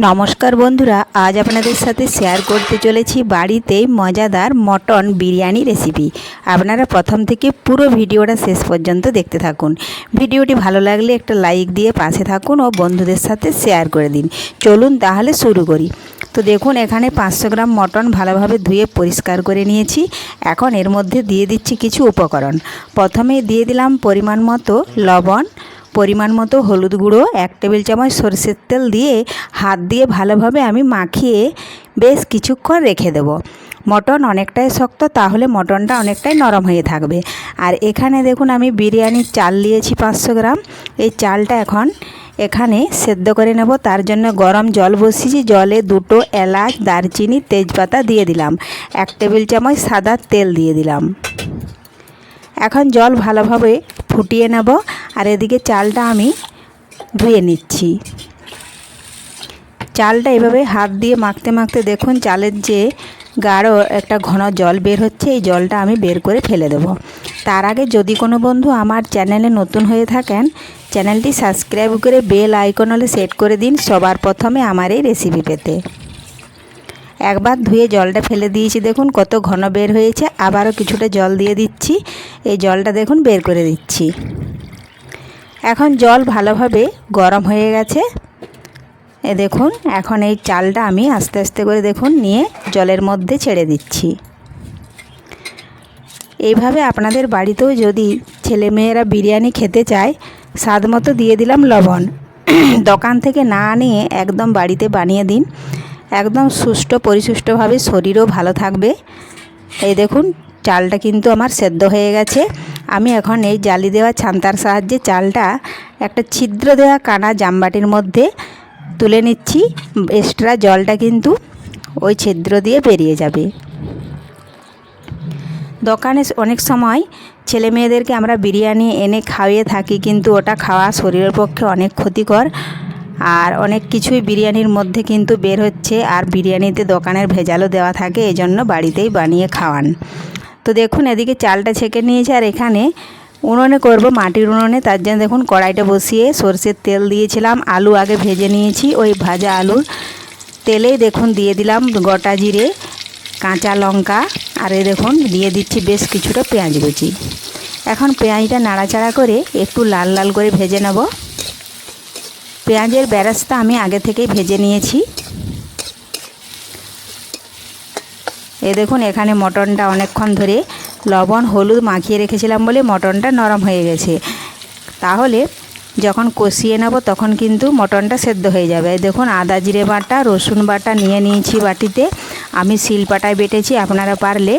নমস্কার বন্ধুরা, আজ আপনাদের সাথে শেয়ার করতে চলেছি বাড়িতেই মজাদার মটন বিরিয়ানি রেসিপি। আপনারা প্রথম থেকে পুরো ভিডিওটা শেষ পর্যন্ত দেখতে থাকুন। ভিডিওটি ভালো লাগলে একটা লাইক দিয়ে পাশে থাকুন ও বন্ধুদের সাথে শেয়ার করে দিন। চলুন তাহলে শুরু করি। তো দেখুন, এখানে 500 গ্রাম মটন ভালোভাবে ধুয়ে পরিষ্কার করে নিয়েছি। এখন এর মধ্যে দিয়ে দিচ্ছি কিছু উপকরণ। প্রথমে দিয়ে দিলাম পরিমাণ মতো লবণ, পরিমাণ মতো হলুদ গুঁড়ো, 1 টেবিল চামচ সরষের তেল দিয়ে হাত দিয়ে ভালোভাবে আমি মাখিয়ে বেশ কিছুক্ষণ রেখে দেব। মটন অনেকটাই শক্ত, তাহলে মটনটা অনেকটাই নরম হয়ে থাকবে। আর এখানে দেখুন, আমি বিরিয়ানির চাল নিয়েছি 500 গ্রাম। এই চালটা এখন এখানে সেদ্ধ করে নেব। তার জন্য গরম জল বসিয়েছি। জলে 2টো এলাচ, দারচিনি, তেজপাতা দিয়ে দিলাম। 1 টেবিল চামচ সাদা তেল দিয়ে দিলাম। এখন জল ভালোভাবে ফুটিয়ে নেব। আর এদিকে চালটা আমি ধুয়ে নিচ্ছি। চালটা এভাবে হাত দিয়ে মাখতে মাখতে দেখুন চালের যে গাঢ় একটা ঘন জল বের হচ্ছে, এই জলটা আমি বের করে ফেলে দেব। তার আগে যদি কোনো বন্ধু আমার চ্যানেলে নতুন হয়ে থাকেন, চ্যানেলটি সাবস্ক্রাইব করে বেল আইকন হলে সেট করে দিন সবার প্রথমে আমার এই রেসিপি পেতে। একবার ধুয়ে জলটা ফেলে দিয়েছি, দেখুন কত ঘন বের হয়েছে। আবারও কিছুটা জল দিয়ে দিচ্ছি। এই জলটা দেখুন বের করে দিচ্ছি। এখন জল ভালোভাবে গরম হয়ে গেছে। দেখুন, এখন এই চালটা আমি আস্তে আস্তে করে দেখুন নিয়ে জলের মধ্যে ছেড়ে দিচ্ছি। এইভাবে আপনাদের বাড়িতেও যদি ছেলেমেয়েরা বিরিয়ানি খেতে চায়, স্বাদ মতো দিয়ে দিলাম লবণ। দোকান থেকে না নিয়ে একদম বাড়িতে বানিয়ে দিন। একদম সুষ্ঠু পরিশুষ্টভাবে শরীরও ভালো থাকবে। এই দেখুন, চালটা কিন্তু আমার সেদ্ধ হয়ে গেছে। আমি এখন এই জালি দেওয়া ছান্তার সাহায্যে চালটা একটা ছিদ্র দেওয়া কানা জামবাটির মধ্যে তুলে নিচ্ছি। এক্সট্রা জলটা কিন্তু ওই ছিদ্র দিয়ে বেরিয়ে যাবে। দোকানে অনেক সময় ছেলে মেয়েদেরকে আমরা বিরিয়ানি এনে খাইয়ে থাকি, কিন্তু ওটা খাওয়া শরীরের পক্ষে অনেক ক্ষতিকর। আর অনেক কিছুই বিরিয়ানির মধ্যে কিন্তু বের হচ্ছে। আর বিরিয়ানিতে দোকানের ভেজালও দেওয়া থাকে, এজন্য বাড়িতেই বানিয়ে খাওয়ান। তো দেখুন, এদিকে চালটা ছেঁকে নিয়েছি। আর এখানে উনুনে করব, মাটির উনুনে। তার জন্য দেখুন কড়াইটা বসিয়ে সরষের তেল দিয়েছিলাম। আলু আগে ভেজে নিয়েছি। ওই ভাজা আলুর তেলেই দেখুন দিয়ে দিলাম গোটা জিরে, কাঁচা লঙ্কা, আর এই দেখুন দিয়ে দিচ্ছি বেশ কিছুটা পেঁয়াজ কুচি। এখন পেঁয়াজটা নাড়াচাড়া করে একটু লাল লাল করে ভেজে নেব। পেঁয়াজের বেরেস্তা আমি আগে থেকেই ভেজে নিয়েছি। এই দেখুন, এখানে মটনটা অনেকক্ষণ ধরে লবণ হলুদ মাখিয়ে রেখেছিলাম বলে মটনটা নরম হয়ে গেছে। তাহলে যখন কষিয়ে নেব তখন কিন্তু মটনটা সেদ্ধ হয়ে যাবে। দেখুন, আদা জিরে বাটা, রসুন বাটা নিয়ে নিয়েছি বাটিতে। আমি শিলপাটায় বেটেছি, আপনারা পারলে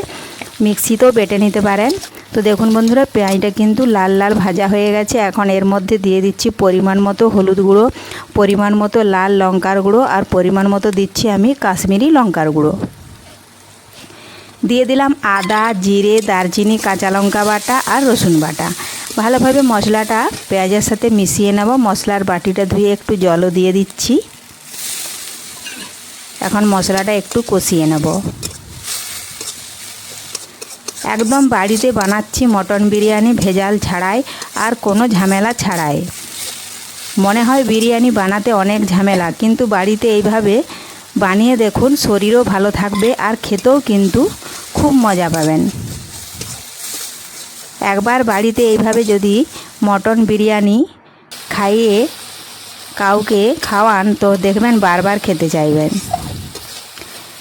মিক্সিতেও বেটে নিতে পারেন। তো দেখুন বন্ধুরা, পেঁয়াজটা কিন্তু লাল লাল ভাজা হয়ে গেছে। এখন এর মধ্যে দিয়ে দিচ্ছি পরিমাণ মতো হলুদ গুঁড়ো, পরিমাণ মতো লাল লঙ্কার গুঁড়ো, আর পরিমাণ মতো দিচ্ছি আমি কাশ্মীরি লঙ্কার গুঁড়ো। দিয়ে দিলাম আদা জিরে দারচিনি কাঁচা লঙ্কা বাটা আর রসুন বাটা। ভালোভাবে মশলাটা পেঁয়াজের সাথে মিশিয়ে নেব। মশলার বাটিটা ধুয়ে একটু জলও দিয়ে দিচ্ছি। এখন মশলাটা একটু কষিয়ে নেব। একদম বাড়িতে বানাচ্ছি মটন বিরিয়ানি, ভেজাল ছাড়াই আর কোনো ঝামেলা ছাড়াই। মনে হয় বিরিয়ানি বানাতে অনেক ঝামেলা, কিন্তু বাড়িতে এইভাবে বানিয়ে দেখুন, শরীরও ভালো থাকবে আর খেতেও কিন্তু খুব মজা পাবেন। একবার বাড়িতে এইভাবে যদি মটন বিরিয়ানি খাইয়ে কাউকে খাওয়ান, তো দেখবেন বারবার খেতে চাইবেন।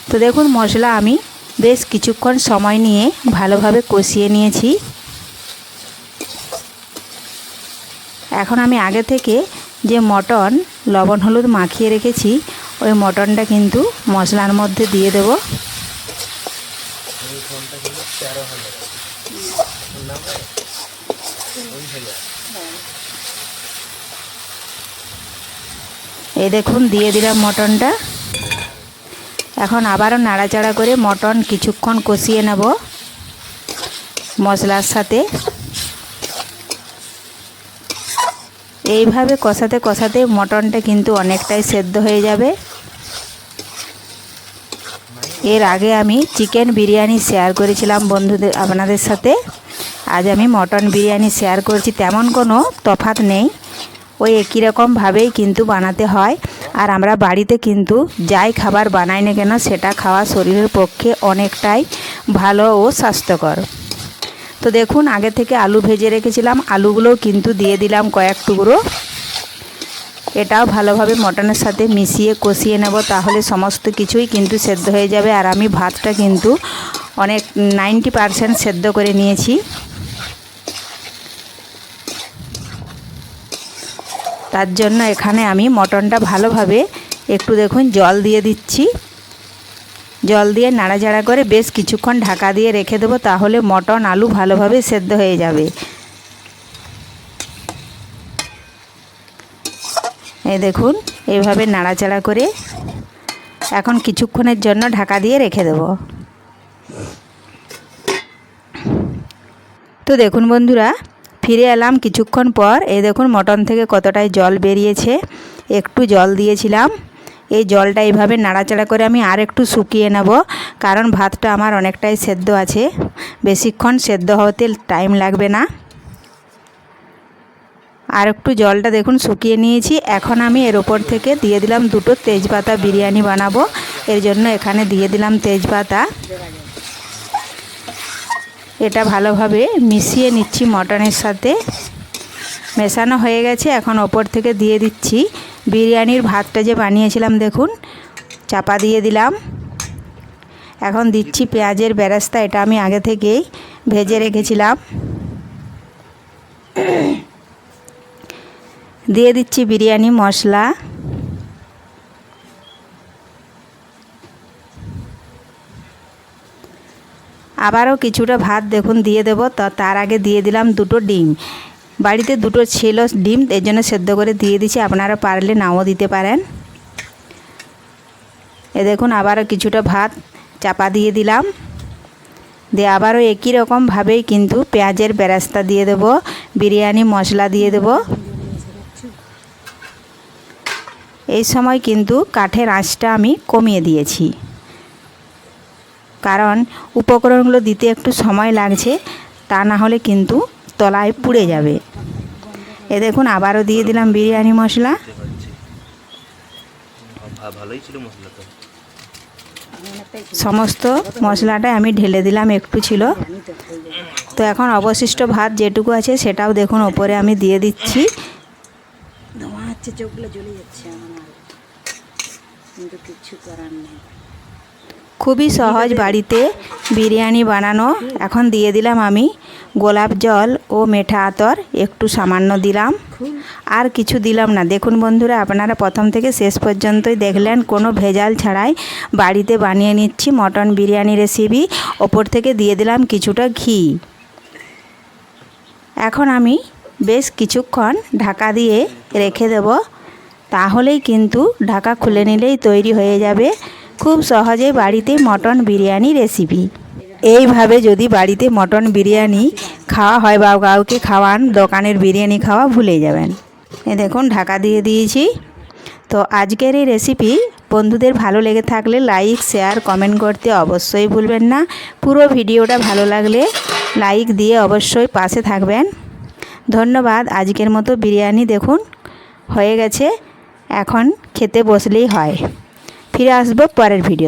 তো দেখুন, মশলা আমি বেশ কিছুক্ষণ সময় নিয়ে ভালোভাবে কষিয়ে নিয়েছি। এখন আমি আগে থেকে যে মটন লবণ হলুদ মাখিয়ে রেখেছি, ওই মটনটা কিন্তু মশলার মধ্যে দিয়ে দেব। এই দেখুন দিয়ে দিলাম মটনটা। এখন আবারও নাড়াচাড়া করে মটন কিছুক্ষণ কষিয়ে নেব মশলার সাথে। এইভাবে কষাতে কষাতে মটনটা কিন্তু অনেকটাই সেদ্ধ হয়ে যাবে। এর আগে আমি চিকেন বিরিয়ানি শেয়ার করেছিলাম বন্ধুদের আপনাদের সাথে। আজ আমি মটন বিরিয়ানি শেয়ার করছি। তেমন কোনো তফাৎ নেই, ওই একই রকমভাবেই কিন্তু বানাতে হয়। আর আমরা বাড়িতে কিন্তু যাই খাবার বানাই না কেন সেটা খাওয়া শরীরের পক্ষে অনেকটাই ভালো ও স্বাস্থ্যকর। তো দেখুন আগে থেকে আলু ভেজে রেখেছিলাম, আলুগুলোও কিন্তু দিয়ে দিলাম কয়েক টুকরো। এটাও ভালোভাবে মটনের সাথে মিশিয়ে কষিয়ে নেব, তাহলে সমস্ত কিছুই কিন্তু সেদ্ধ হয়ে যাবে। আর আমি ভাতটা কিন্তু অনেক 90% সেদ্ধ করে নিয়েছি। তার জন্য এখানে আমি মটনটা ভালোভাবে একটু দেখুন জল দিয়ে দিচ্ছি। জল দিয়ে নাড়াচাড়া করে বেশ কিছুক্ষণ ঢাকা দিয়ে রেখে দেবো, তাহলে মটন আলু ভালোভাবে সেদ্ধ হয়ে যাবে। এই দেখুন এইভাবে নাড়াচাড়া করে এখন কিছুক্ষণের জন্য ঢাকা দিয়ে রেখে দেব। তো দেখুন বন্ধুরা, ফিরে এলাম কিছুক্ষণ পর। এই দেখুন মটন থেকে কতটাই জল বেরিয়েছে। একটু জল দিয়েছিলাম, এই জলটা এইভাবে নাড়াচাড়া করে আমি আর একটু শুকিয়ে নেব, কারণ ভাতটা আমার অনেকটাই সেদ্ধ আছে, বেশিক্ষণ সেদ্ধ হতে টাইম লাগবে না। আর একটু জলটা দেখুন শুকিয়ে নিয়েছি। এখন আমি এর ওপর থেকে দিয়ে দিলাম দুটো তেজপাতা, বিরিয়ানি বানাবো এর জন্য এখানে দিয়ে দিলাম তেজপাতা। এটা ভালোভাবে মিশিয়ে নিচ্ছি মটনের সাথে। মেশানো হয়ে গেছে, এখন ওপর থেকে দিয়ে দিচ্ছি বিরিয়ানির ভাতটা যে বানিয়েছিলাম, দেখুন চাপা দিয়ে দিলাম। এখন দিচ্ছি পেঁয়াজের বেরেস্তা, এটা আমি আগে থেকেই ভেজে রেখেছিলাম। দিয়ে দিচ্ছি বিরিয়ানি মশলা, আবারও কিছুটা ভাত দেখুন দিয়ে দেবো। তো তার আগে দিয়ে দিলাম দুটো ডিম। বাড়িতে দুটো ছিল ডিম, এর জন্য সেদ্ধ করে দিয়ে দিচ্ছি, আপনারা পারলে নাও দিতে পারেন। এ দেখুন আবারও কিছুটা ভাত চাপা দিয়ে দিলাম, দিয়ে আবারও একই রকমভাবেই কিন্তু পেঁয়াজের বেরেস্তা দিয়ে দেব, বিরিয়ানি মশলা দিয়ে দেব। এই সময় কিন্তু কাঠের আঁচটা আমি কমিয়ে দিয়েছি, কারণ উপকরণগুলো দিতে একটু সময় লাগছে, তা না হলে কিন্তু তলায় পুড়ে যাবে। এ দেখুন আবারও দিয়ে দিলাম বিরিয়ানি মশলা। সমস্ত মশলাটা আমি ঢেলে দিলাম, একটু ছিল। তো এখন অবশিষ্ট ভাত যেটুকু আছে সেটাও দেখুন ওপরে আমি দিয়ে দিচ্ছি। চোখগুলো জ্বলে যাচ্ছে আমার, কিন্তু কিছু করার নেই। খুবই সহজ বাড়িতে বিরিয়ানি বানানো। এখন দিয়ে দিলাম আমি গোলাপ জল ও মেঠা আতর, একটু সামান্য দিলাম, আর কিছু দিলাম না। দেখুন বন্ধুরা, আপনারা প্রথম থেকে শেষ পর্যন্তই দেখলেন, কোনো ভেজাল ছাড়াই বাড়িতে বানিয়ে নিচ্ছি মটন বিরিয়ানি রেসিপি। ওপর থেকে দিয়ে দিলাম কিছুটা ঘি। এখন আমি বেশ কিছুক্ষণ ঢাকা দিয়ে রেখে দেব, তাহলেই কিন্তু ঢাকা খুলে নিলেই তৈরি হয়ে যাবে খুব সহজে বাড়িতে মটন বিরিয়ানি রেসিপি। এইভাবে যদি বাড়িতে মটন বিরিয়ানি খাওয়া হয় বা কাউকে খাওয়ান, দোকানের বিরিয়ানি খাওয়া ভুলে যাবেন। এ দেখুন ঢাকা দিয়ে দিয়েছি। তো আজকের এই রেসিপি বন্ধুদের ভালো লেগে থাকলে লাইক, শেয়ার, কমেন্ট করতে অবশ্যই ভুলবেন না। পুরো ভিডিওটা ভালো লাগলে লাইক দিয়ে অবশ্যই পাশে থাকবেন। ধন্যবাদ। আজকের মতো বিরিয়ানি দেখুন হয়ে গেছে, এখন খেতে বসলেই হয়। ফিরে আসবো পরের ভিডিও।